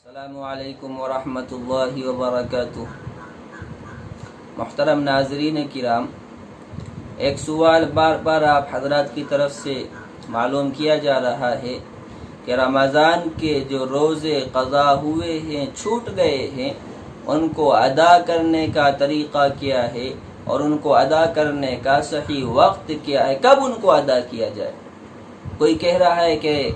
السلام علیکم ورحمۃ اللہ وبرکاتہ۔ محترم ناظرین کرام، ایک سوال بار بار آپ حضرات کی طرف سے معلوم کیا جا رہا ہے کہ رمضان کے جو روزے قضا ہوئے ہیں، چھوٹ گئے ہیں، ان کو ادا کرنے کا طریقہ کیا ہے اور ان کو ادا کرنے کا صحیح وقت کیا ہے، کب ان کو ادا کیا جائے۔ کوئی کہہ رہا ہے کہ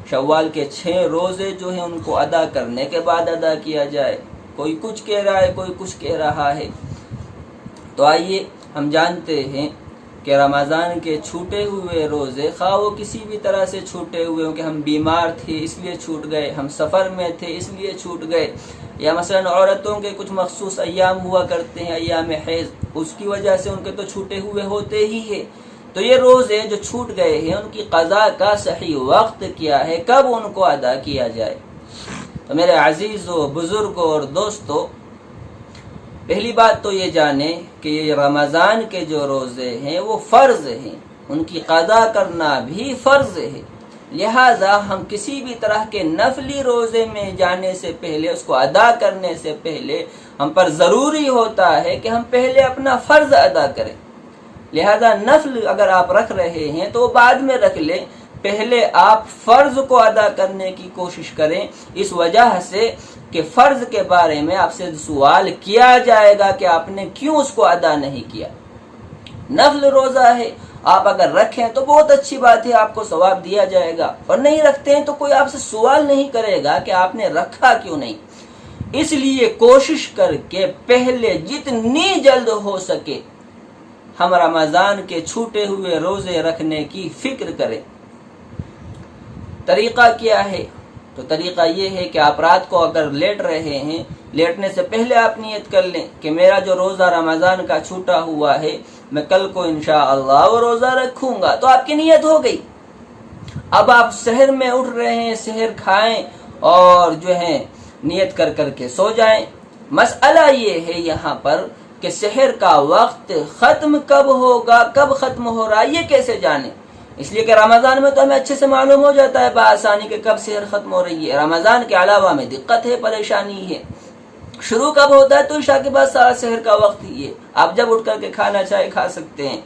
شوال کے 6 روزے جو ہیں ان کو ادا کرنے کے بعد ادا کیا جائے، کوئی کچھ کہہ رہا ہے، کوئی کچھ کہہ رہا ہے۔ تو آئیے ہم جانتے ہیں کہ رمضان کے چھوٹے ہوئے روزے، خواہ وہ کسی بھی طرح سے چھوٹے ہوئے ہوں، کہ ہم بیمار تھے اس لیے چھوٹ گئے، ہم سفر میں تھے اس لیے چھوٹ گئے، یا مثلا عورتوں کے کچھ مخصوص ایام ہوا کرتے ہیں، ایام حیض، اس کی وجہ سے ان کے تو چھوٹے ہوئے ہوتے ہی ہیں۔ تو یہ روزے جو چھوٹ گئے ہیں ان کی قضا کا صحیح وقت کیا ہے، کب ان کو ادا کیا جائے۔ تو میرے عزیزو، بزرگوں اور دوستو، پہلی بات تو یہ جانیں کہ یہ رمضان کے جو روزے ہیں وہ فرض ہیں، ان کی قضا کرنا بھی فرض ہے۔ لہذا ہم کسی بھی طرح کے نفلی روزے میں جانے سے پہلے، اس کو ادا کرنے سے پہلے، ہم پر ضروری ہوتا ہے کہ ہم پہلے اپنا فرض ادا کریں۔ لہذا نفل اگر آپ رکھ رہے ہیں تو بعد میں رکھ لیں، پہلے آپ فرض کو ادا کرنے کی کوشش کریں، اس وجہ سے کہ فرض کے بارے میں آپ سے سوال کیا جائے گا کہ آپ نے کیوں اس کو ادا نہیں کیا۔ نفل روزہ ہے، آپ اگر رکھیں تو بہت اچھی بات ہے، آپ کو ثواب دیا جائے گا، اور نہیں رکھتے ہیں تو کوئی آپ سے سوال نہیں کرے گا کہ آپ نے رکھا کیوں نہیں۔ اس لیے کوشش کر کے پہلے جتنی جلد ہو سکے ہم رمضان کے چھوٹے ہوئے روزے رکھنے کی فکر کریں۔ طریقہ کیا ہے؟ تو طریقہ یہ ہے کہ آپ رات کو اگر لیٹ رہے ہیں، لیٹنے سے پہلے آپ نیت کر لیں کہ میرا جو روزہ رمضان کا چھوٹا ہوا ہے، میں کل کو انشاءاللہ وہ روزہ رکھوں گا، تو آپ کی نیت ہو گئی۔ اب آپ سحر میں اٹھ رہے ہیں، سحر کھائیں اور جو ہے نیت کر کر کے سو جائیں۔ مسئلہ یہ ہے یہاں پر کہ سحر کا وقت ختم کب ہوگا، کب ختم ہو رہا ہے، یہ کیسے جانیں؟ اس لیے کہ رمضان میں تو ہمیں اچھے سے معلوم ہو جاتا ہے بآسانی کہ کب سحر ختم ہو رہی ہے۔ رمضان کے علاوہ میں دقت ہے، پریشانی ہے۔ شروع کب ہوتا ہے؟ تو عشاء کے بعد سارا سحر کا وقت ہی ہے، آپ جب اٹھ کر کے کھانا چاہے کھا سکتے ہیں۔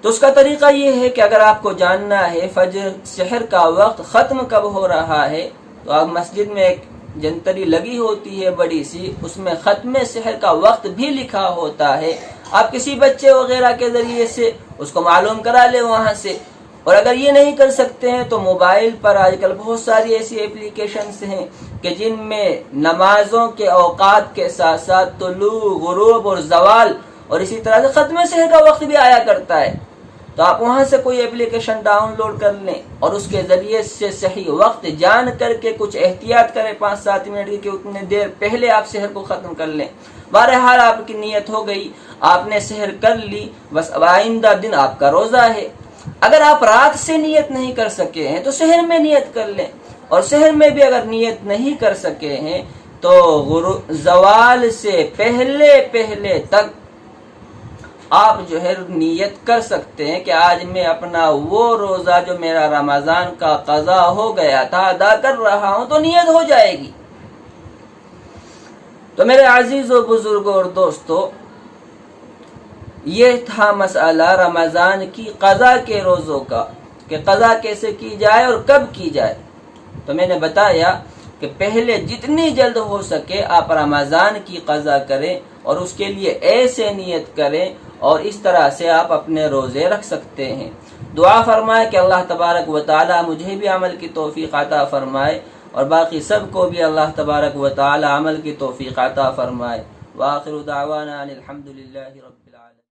تو اس کا طریقہ یہ ہے کہ اگر آپ کو جاننا ہے فجر سحر کا وقت ختم کب ہو رہا ہے، تو آپ مسجد میں ایک جنتری لگی ہوتی ہے بڑی سی، اس میں ختم سحر کا وقت بھی لکھا ہوتا ہے، آپ کسی بچے وغیرہ کے ذریعے سے اس کو معلوم کرا لیں وہاں سے۔ اور اگر یہ نہیں کر سکتے ہیں تو موبائل پر آج کل بہت ساری ایسی اپلیکیشنز ہیں کہ جن میں نمازوں کے اوقات کے ساتھ ساتھ طلوع، غروب اور زوال اور اسی طرح سے ختم سحر کا وقت بھی آیا کرتا ہے۔ تو آپ وہاں سے کوئی اپلیکیشن ڈاؤن لوڈ کر لیں اور اس کے ذریعے سے صحیح وقت جان کر کے کچھ احتیاط کریں، 5-7 منٹ کی، کہ اتنے دیر پہلے آپ سحر کو ختم کر لیں۔ بہرحال آپ کی نیت ہو گئی، آپ نے سحر کر لی، بس آئندہ دن آپ کا روزہ ہے۔ اگر آپ رات سے نیت نہیں کر سکے ہیں تو سحر میں نیت کر لیں، اور سحر میں بھی اگر نیت نہیں کر سکے ہیں تو زوال سے پہلے تک آپ جو ہے نیت کر سکتے ہیں کہ آج میں اپنا وہ روزہ جو میرا رمضان کا قضا ہو گیا تھا ادا کر رہا ہوں، تو نیت ہو جائے گی۔ تو میرے عزیزو، بزرگوں اور دوستو، یہ تھا مسئلہ رمضان کی قضا کے روزوں کا، کہ قضا کیسے کی جائے اور کب کی جائے۔ تو میں نے بتایا کہ پہلے جتنی جلد ہو سکے آپ رمضان کی قضا کریں، اور اس کے لیے ایسے نیت کریں، اور اس طرح سے آپ اپنے روزے رکھ سکتے ہیں۔ دعا فرمائے کہ اللہ تبارک و تعالی مجھے بھی عمل کی توفیق عطا فرمائے، اور باقی سب کو بھی اللہ تبارک و تعالی عمل کی توفیق عطا فرمائے۔ وآخر دعوانا ان الحمد للہ رب